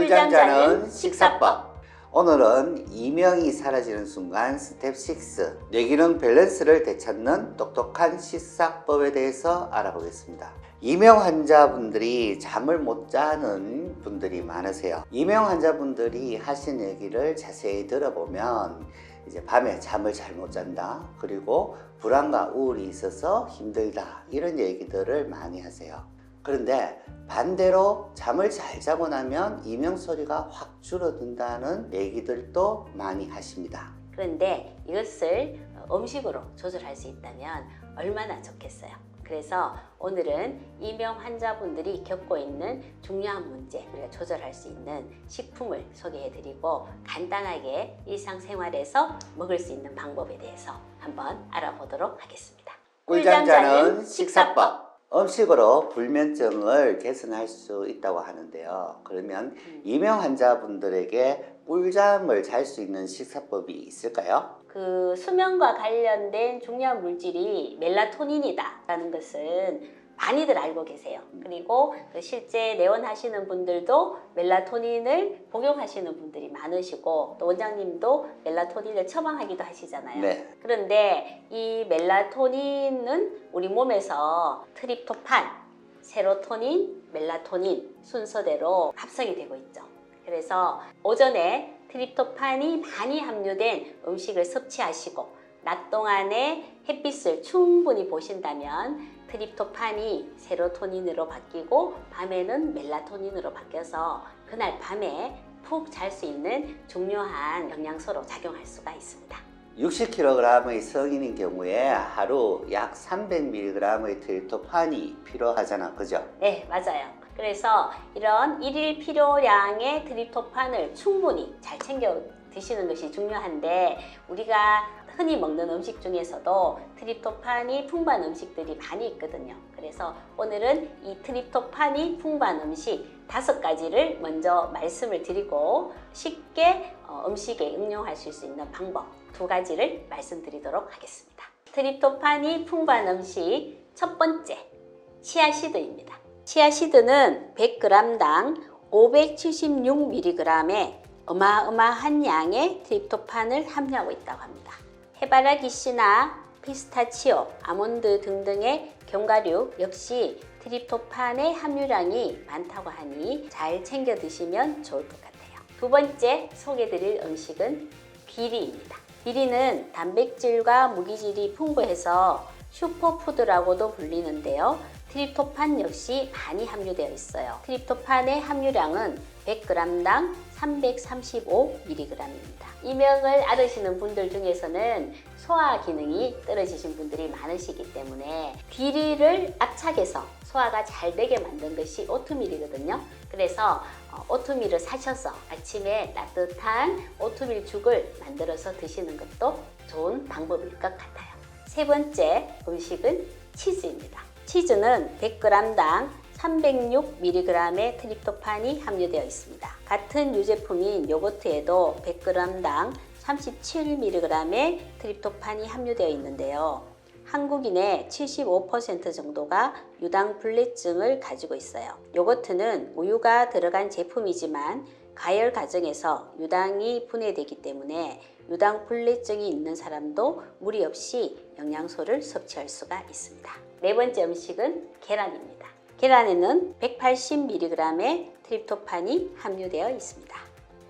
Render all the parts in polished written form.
꿀잠자는 식사법. 오늘은 이명이 사라지는 순간 스텝 6 뇌기능 밸런스를 되찾는 똑똑한 식사법에 대해서 알아보겠습니다. 이명 환자분들이 잠을 못 자는 분들이 많으세요. 이명 환자분들이 하신 얘기를 자세히 들어보면 이제 밤에 잠을 잘 못 잔다, 그리고 불안과 우울이 있어서 힘들다, 이런 얘기들을 많이 하세요. 그런데 반대로 잠을 잘 자고 나면 이명 소리가 확 줄어든다는 얘기들도 많이 하십니다. 그런데 이것을 음식으로 조절할 수 있다면 얼마나 좋겠어요. 그래서 오늘은 이명 환자분들이 겪고 있는 중요한 문제, 우리가 조절할 수 있는 식품을 소개해드리고 간단하게 일상생활에서 먹을 수 있는 방법에 대해서 한번 알아보도록 하겠습니다. 꿀잠자는 식사법. 음식으로 불면증을 개선할 수 있다고 하는데요. 그러면 이명 환자분들에게 꿀잠을 잘 수 있는 식사법이 있을까요? 그 수면과 관련된 중요한 물질이 멜라토닌이다라는 것은 많이들 알고 계세요. 그리고 실제 내원하시는 분들도 멜라토닌을 복용하시는 분들이 많으시고, 또 원장님도 멜라토닌을 처방하기도 하시잖아요. 네. 그런데 이 멜라토닌은 우리 몸에서 트립토판, 세로토닌, 멜라토닌 순서대로 합성이 되고 있죠. 그래서 오전에 트립토판이 많이 함유된 음식을 섭취하시고 낮 동안에 햇빛을 충분히 보신다면 트립토판이 세로토닌으로 바뀌고 밤에는 멜라토닌으로 바뀌어서 그날 밤에 푹 잘 수 있는 중요한 영양소로 작용할 수가 있습니다. 60kg의 성인인 경우에 하루 약 300mg의 트립토판이 필요하잖아, 그죠? 네, 맞아요. 그래서 이런 일일 필요량의 트립토판을 충분히 잘 챙겨 드시는 것이 중요한데, 우리가 흔히 먹는 음식 중에서도 트립토판이 풍부한 음식들이 많이 있거든요. 그래서 오늘은 이 트립토판이 풍부한 음식 5가지를 먼저 말씀을 드리고 쉽게 음식에 응용하실 수 있는 방법 2가지를 말씀드리도록 하겠습니다. 트립토판이 풍부한 음식 첫 번째, 치아시드입니다. 치아시드는 100g당 576mg의 어마어마한 양의 트립토판을 함유하고 있다고 합니다. 해바라기씨나 피스타치오, 아몬드 등등의 견과류 역시 트립토판의 함유량이 많다고 하니 잘 챙겨 드시면 좋을 것 같아요. 2번째 소개드릴 음식은 귀리입니다. 귀리는 단백질과 무기질이 풍부해서 슈퍼푸드라고도 불리는데요. 트립토판 역시 많이 함유되어 있어요. 트립토판의 함유량은 100g당 335mg입니다. 이명을 앓으시는 분들 중에서는 소화 기능이 떨어지신 분들이 많으시기 때문에 귀리를 압착해서 소화가 잘 되게 만든 것이 오트밀이거든요. 그래서 오트밀을 사셔서 아침에 따뜻한 오트밀 죽을 만들어서 드시는 것도 좋은 방법일 것 같아요. 3번째 음식은 치즈입니다. 치즈는 100g당 306mg의 트립토판이 함유되어 있습니다. 같은 유제품인 요거트에도 100g당 37mg의 트립토판이 함유되어 있는데요. 한국인의 75% 정도가 유당불내증을 가지고 있어요. 요거트는 우유가 들어간 제품이지만 가열 과정에서 유당이 분해되기 때문에 유당불내증이 있는 사람도 무리 없이 영양소를 섭취할 수가 있습니다. 4번째 음식은 계란입니다. 계란에는 180mg의 트립토판이 함유되어 있습니다.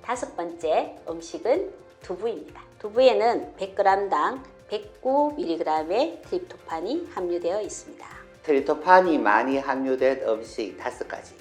5번째 음식은 두부입니다. 두부에는 100g당 109mg의 트립토판이 함유되어 있습니다. 트립토판이 많이 함유된 음식 5가지.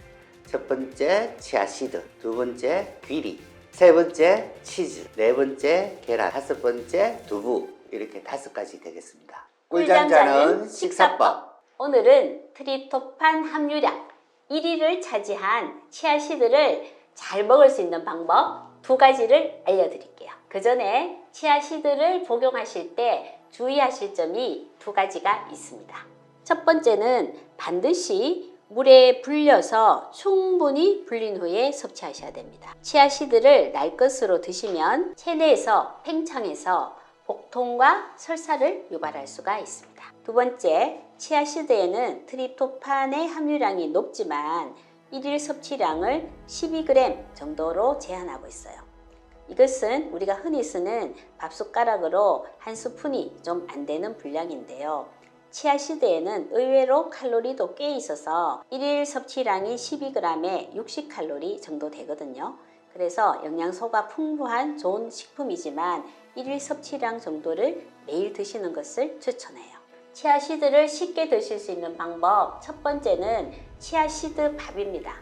첫 번째 치아시드, 2번째 귀리, 3번째 치즈, 4번째 계란, 5번째 두부, 이렇게 5가지 되겠습니다. 꿀잠자는 식사법. 오늘은 트립토판 함유량 1위를 차지한 치아시드를 잘 먹을 수 있는 방법 2가지를 알려드릴게요. 그 전에 치아시드를 복용하실 때 주의하실 점이 2가지가 있습니다. 첫 번째는 반드시 물에 불려서 충분히 불린 후에 섭취하셔야 됩니다. 치아시드를 날 것으로 드시면 체내에서 팽창해서 복통과 설사를 유발할 수가 있습니다. 2번째, 치아시드에는 트립토판의 함유량이 높지만 일일 섭취량을 12g 정도로 제한하고 있어요. 이것은 우리가 흔히 쓰는 밥숟가락으로 한 스푼이 좀 안 되는 분량인데요. 치아시드에는 의외로 칼로리도 꽤 있어서 일일 섭취량이 12g에 60칼로리 정도 되거든요. 그래서 영양소가 풍부한 좋은 식품이지만 일일 섭취량 정도를 매일 드시는 것을 추천해요. 치아시드를 쉽게 드실 수 있는 방법 첫 번째는 치아시드 밥입니다.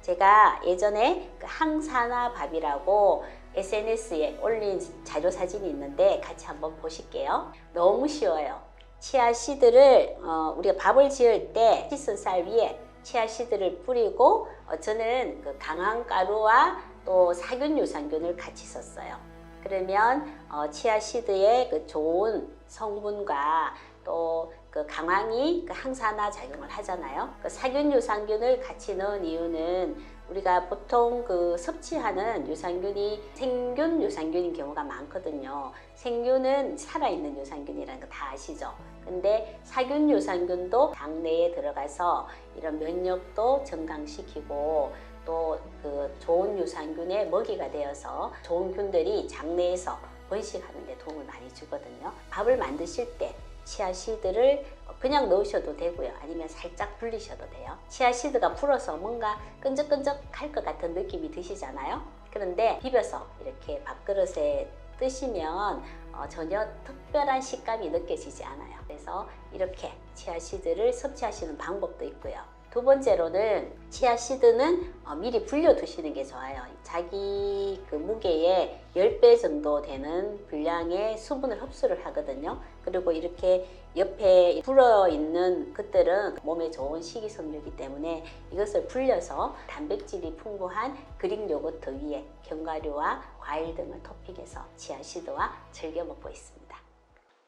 제가 예전에 그 항산화 밥이라고 SNS에 올린 자료 사진이 있는데 같이 한번 보실게요. 너무 쉬워요. 치아시드를 우리가 밥을 지을 때 씻은 쌀 위에 치아시드를 뿌리고 저는 그 강황가루와 또 사균 유산균을 같이 썼어요. 그러면 치아시드의 그 좋은 성분과 또 그 강황이 그 항산화 작용을 하잖아요. 그 사균 유산균을 같이 넣은 이유는 우리가 보통 그 섭취하는 유산균이 생균 유산균인 경우가 많거든요. 생균은 살아있는 유산균이라는 거 다 아시죠? 근데 사균 유산균도 장내에 들어가서 이런 면역도 증강시키고 또 그 좋은 유산균의 먹이가 되어서 좋은 균들이 장내에서 번식하는 데 도움을 많이 주거든요. 밥을 만드실 때 치아시드를 그냥 넣으셔도 되고요. 아니면 살짝 불리셔도 돼요. 치아시드가 불어서 뭔가 끈적끈적할 것 같은 느낌이 드시잖아요. 그런데 비벼서 이렇게 밥그릇에 뜨시면 전혀 특별한 식감이 느껴지지 않아요. 그래서 이렇게 치아시드를 섭취하시는 방법도 있고요. 두 번째로는 치아시드는 미리 불려 두시는 게 좋아요. 자기 그 무게의 10배 정도 되는 분량의 수분을 흡수를 하거든요. 그리고 이렇게 옆에 불어 있는 것들은 몸에 좋은 식이섬유이기 때문에 이것을 불려서 단백질이 풍부한 그릭 요거트 위에 견과류와 과일 등을 토핑해서 치아시드와 즐겨 먹고 있습니다.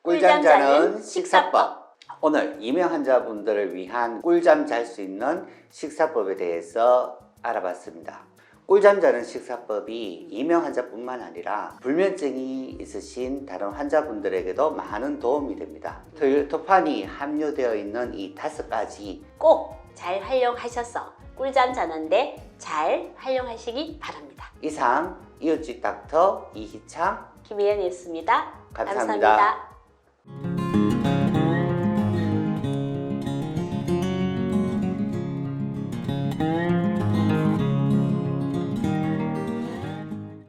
꿀잠 자는 식사법. 오늘 이명 환자분들을 위한 꿀잠 잘 수 있는 식사법에 대해서 알아봤습니다. 꿀잠 자는 식사법이 이명 환자뿐만 아니라 불면증이 있으신 다른 환자분들에게도 많은 도움이 됩니다. 트립토판이 함유되어 있는 이 5가지 꼭 잘 활용하셔서 꿀잠 자는데 잘 활용하시기 바랍니다. 이상 이웃집 닥터 이희창 김혜연이었습니다. 감사합니다. 감사합니다.